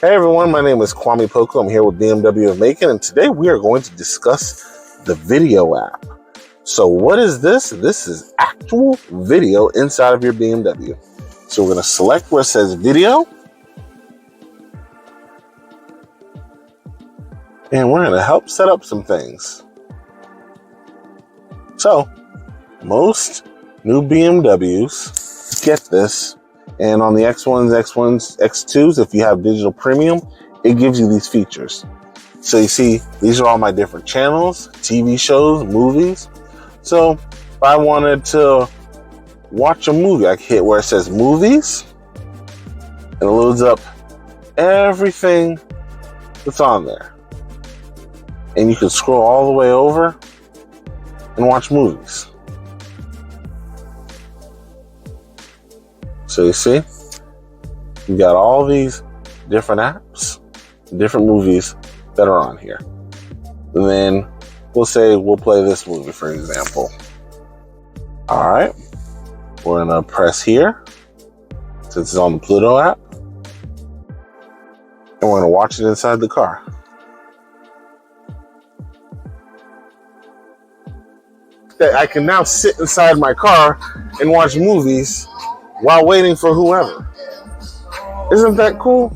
Hey everyone, my name is Kwame Poku. I'm here with BMW of Macon, and today we are going to discuss the video app. So what is this? This is actual video inside of your BMW. So we're going to select where it says video, and we're going to help set up some things. So most new BMWs get this. And on the X1s, X2s, if you have digital premium, it gives you these features. So you see, these are all my different channels, TV shows, movies. So if I wanted to watch a movie, I can hit where it says movies, and it loads up everything that's on there. And you can scroll all the way over and watch movies. So you see, you got all these different apps, different movies that are on here. And then we'll say we'll play this movie, for example. All right, we're gonna press here since it's on the Pluto app, and we're gonna watch it inside the car. I can now sit inside my car and watch movies while waiting for whoever. Isn't that cool?